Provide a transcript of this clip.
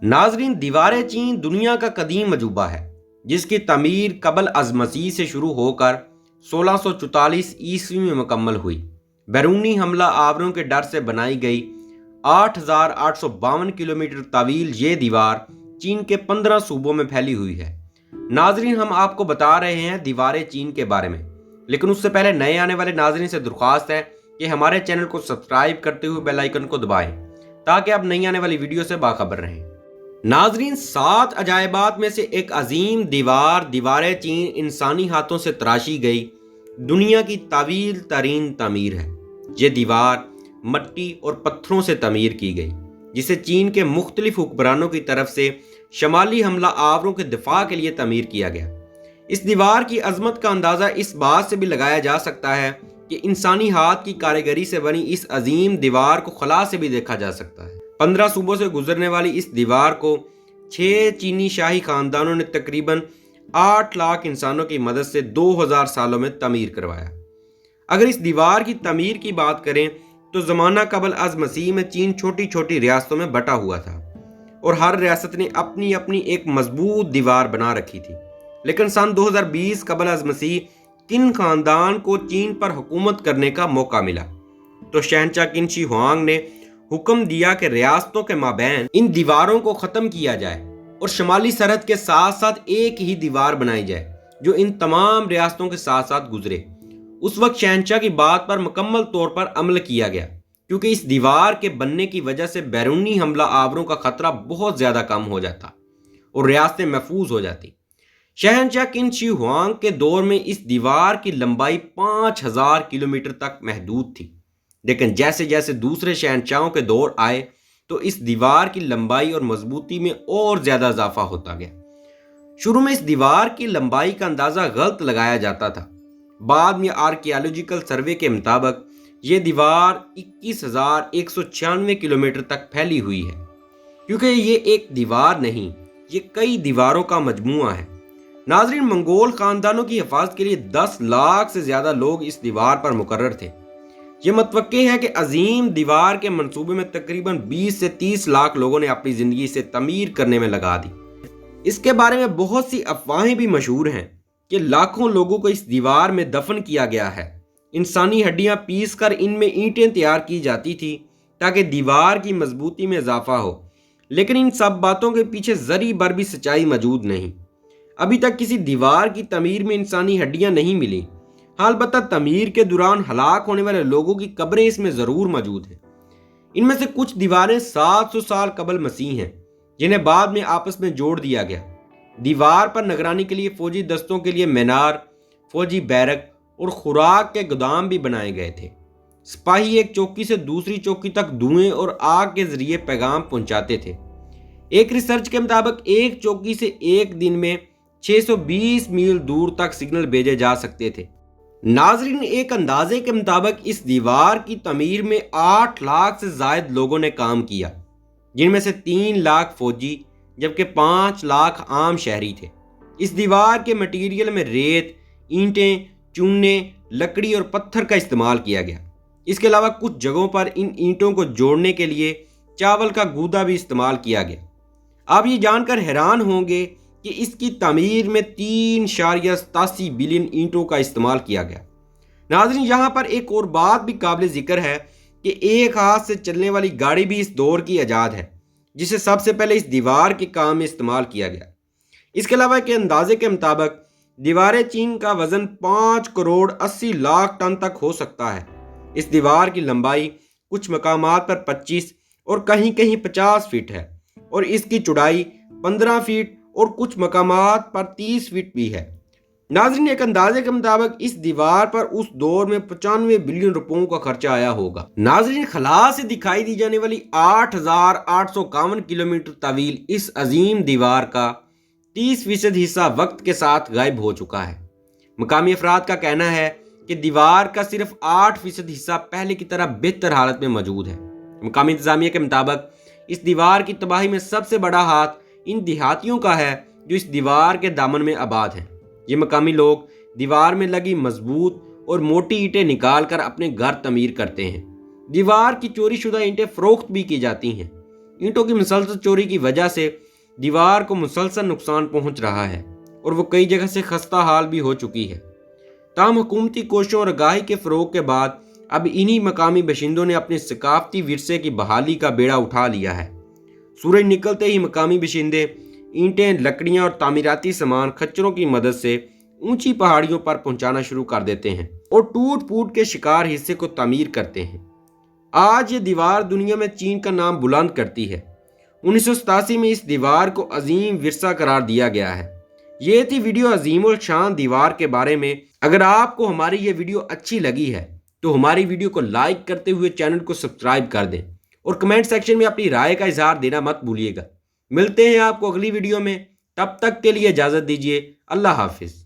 ناظرین، دیوار چین دنیا کا قدیم عجوبہ ہے جس کی تعمیر قبل از مسیح سے شروع ہو کر 1644 میں مکمل ہوئی۔ بیرونی حملہ آوروں کے ڈر سے بنائی گئی 8852 کلومیٹر طویل یہ دیوار چین کے 15 صوبوں میں پھیلی ہوئی ہے۔ ناظرین، ہم آپ کو بتا رہے ہیں دیوار چین کے بارے میں، لیکن اس سے پہلے نئے آنے والے ناظرین سے درخواست ہے کہ ہمارے چینل کو سبسکرائب کرتے ہوئے بیل آئیکن کو دبائیں تاکہ آپ نئی آنے والی ویڈیو سے باخبر رہیں۔ ناظرین، 7 عجائبات میں سے ایک عظیم دیوار چین انسانی ہاتھوں سے تراشی گئی دنیا کی طویل ترین تعمیر ہے۔ یہ دیوار مٹی اور پتھروں سے تعمیر کی گئی جسے چین کے مختلف حکمرانوں کی طرف سے شمالی حملہ آوروں کے دفاع کے لیے تعمیر کیا گیا۔ اس دیوار کی عظمت کا اندازہ اس بات سے بھی لگایا جا سکتا ہے کہ انسانی ہاتھ کی کاریگری سے بنی اس عظیم دیوار کو خلا سے بھی دیکھا جا سکتا ہے۔ 15 صوبوں سے گزرنے والی اس دیوار کو 6 چینی شاہی خاندانوں نے تقریباً 8 لاکھ انسانوں کی مدد سے 2000 سالوں میں تعمیر کروایا۔ اگر اس دیوار کی تعمیر کی بات کریں تو زمانہ قبل از مسیح میں چین چھوٹی چھوٹی ریاستوں میں بٹا ہوا تھا اور ہر ریاست نے اپنی اپنی ایک مضبوط دیوار بنا رکھی تھی۔ لیکن سن 2020 قبل از مسیح قن خاندان کو چین پر حکومت کرنے کا موقع ملا تو شہنشاہ قن شی ہوانگ نے حکم دیا کہ ریاستوں کے مابین ان دیواروں کو ختم کیا جائے اور شمالی سرحد کے ساتھ ساتھ ایک ہی دیوار بنائی جائے جو ان تمام ریاستوں کے ساتھ ساتھ گزرے۔ اس وقت شہنشاہ کی بات پر مکمل طور پر عمل کیا گیا کیونکہ اس دیوار کے بننے کی وجہ سے بیرونی حملہ آوروں کا خطرہ بہت زیادہ کم ہو جاتا اور ریاستیں محفوظ ہو جاتی۔ شہنشاہ قن شی ہوانگ کے دور میں اس دیوار کی لمبائی 5000 کلومیٹر تک محدود تھی، لیکن جیسے جیسے دوسرے شہنشاہوں کے دور آئے تو اس دیوار کی لمبائی اور مضبوطی میں اور زیادہ اضافہ ہوتا گیا۔ شروع میں اس دیوار کی لمبائی کا اندازہ غلط لگایا جاتا تھا۔ بعد میں آرکیالوجیکل سروے کے مطابق یہ دیوار 21196 کلومیٹر تک پھیلی ہوئی ہے۔ کیونکہ یہ ایک دیوار نہیں، یہ کئی دیواروں کا مجموعہ ہے۔ ناظرین، منگول خاندانوں کی حفاظت کے لیے 10 لاکھ سے زیادہ لوگ اس دیوار پر مقرر تھے۔ یہ متوقع ہے کہ عظیم دیوار کے منصوبے میں تقریباً 20 سے 30 لاکھ لوگوں نے اپنی زندگی سے تعمیر کرنے میں لگا دی۔ اس کے بارے میں بہت سی افواہیں بھی مشہور ہیں کہ لاکھوں لوگوں کو اس دیوار میں دفن کیا گیا ہے۔ انسانی ہڈیاں پیس کر ان میں اینٹیں تیار کی جاتی تھی تاکہ دیوار کی مضبوطی میں اضافہ ہو، لیکن ان سب باتوں کے پیچھے ذرے بھر بھی سچائی موجود نہیں۔ ابھی تک کسی دیوار کی تعمیر میں انسانی ہڈیاں نہیں ملی، ہاں البتہ تعمیر کے دوران ہلاک ہونے والے لوگوں کی قبریں اس میں ضرور موجود ہیں۔ ان میں سے کچھ دیواریں 700 سال قبل مسیح ہیں جنہیں بعد میں آپس میں جوڑ دیا گیا۔ دیوار پر نگرانی کے لیے فوجی دستوں کے لیے مینار، فوجی بیرک اور خوراک کے گودام بھی بنائے گئے تھے۔ سپاہی ایک چوکی سے دوسری چوکی تک دھوئیں اور آگ کے ذریعے پیغام پہنچاتے تھے۔ ایک ریسرچ کے مطابق ایک چوکی سے ایک دن میں 620 میل دور تک سگنل بھیجے جا سکتے تھے۔ ناظرین، ایک اندازے کے مطابق اس دیوار کی تعمیر میں 8 لاکھ سے زائد لوگوں نے کام کیا، جن میں سے 3 لاکھ فوجی جبکہ 5 لاکھ عام شہری تھے۔ اس دیوار کے مٹیریل میں ریت، اینٹیں، چونے، لکڑی اور پتھر کا استعمال کیا گیا۔ اس کے علاوہ کچھ جگہوں پر ان اینٹوں کو جوڑنے کے لیے چاول کا گودا بھی استعمال کیا گیا۔ آپ یہ جان کر حیران ہوں گے کہ اس کی تعمیر میں 3.87 بلین اینٹوں کا استعمال کیا گیا۔ ناظرین، یہاں پر ایک اور بات بھی قابل ذکر ہے کہ ایک ہاتھ سے چلنے والی گاڑی بھی اس دور کی ایجاد ہے جسے سب سے پہلے اس دیوار کے کام میں استعمال کیا گیا۔ اس کے علاوہ کے اندازے کے مطابق دیوار چین کا وزن 5 کروڑ 80 لاکھ ٹن تک ہو سکتا ہے۔ اس دیوار کی لمبائی کچھ مقامات پر 25 اور کہیں کہیں 50 فٹ ہے اور اس کی چوڑائی 15 فٹ اور کچھ مقامات پر 30 فٹ بھی ہے۔ ناظرین، ایک اندازے کے مطابق اس دیوار پر اس دور میں 95 بلین روپوں کا خرچہ آیا ہوگا۔ ناظرین، خلا سے دکھائی دی جانے والی 8851 کلومیٹر طویل اس عظیم دیوار کا 30% حصہ وقت کے ساتھ غائب ہو چکا ہے۔ مقامی افراد کا کہنا ہے کہ دیوار کا صرف 8% حصہ پہلے کی طرح بہتر حالت میں موجود ہے۔ مقامی انتظامیہ کے مطابق اس دیوار کی تباہی میں سب سے بڑا ہاتھ ان دیہاتیوں کا ہے جو اس دیوار کے دامن میں آباد ہیں۔ یہ مقامی لوگ دیوار میں لگی مضبوط اور موٹی اینٹیں نکال کر اپنے گھر تعمیر کرتے ہیں۔ دیوار کی چوری شدہ اینٹیں فروخت بھی کی جاتی ہیں۔ اینٹوں کی مسلسل چوری کی وجہ سے دیوار کو مسلسل نقصان پہنچ رہا ہے اور وہ کئی جگہ سے خستہ حال بھی ہو چکی ہے۔ تاہم حکومتی کوششوں اور آگاہی کے فروغ کے بعد اب انہی مقامی باشندوں نے اپنے ثقافتی ورثے کی بحالی کا بیڑا اٹھا لیا ہے۔ سورج نکلتے ہی مقامی باشندے اینٹیں، لکڑیاں اور تعمیراتی سامان کھچروں کی مدد سے اونچی پہاڑیوں پر پہنچانا شروع کر دیتے ہیں اور ٹوٹ پھوٹ کے شکار حصے کو تعمیر کرتے ہیں۔ آج یہ دیوار دنیا میں چین کا نام بلند کرتی ہے۔ 1987 میں اس دیوار کو عظیم ورثہ قرار دیا گیا ہے۔ یہ تھی ویڈیو عظیم الشان دیوار کے بارے میں۔ اگر آپ کو ہماری یہ ویڈیو اچھی لگی ہے تو ہماری ویڈیو کو لائک کرتے ہوئے چینل کو سبسکرائب کر دیں اور کمنٹ سیکشن میں اپنی رائے کا اظہار دینا مت بھولیے گا۔ ملتے ہیں آپ کو اگلی ویڈیو میں، تب تک کے لیے اجازت دیجیے۔ اللہ حافظ۔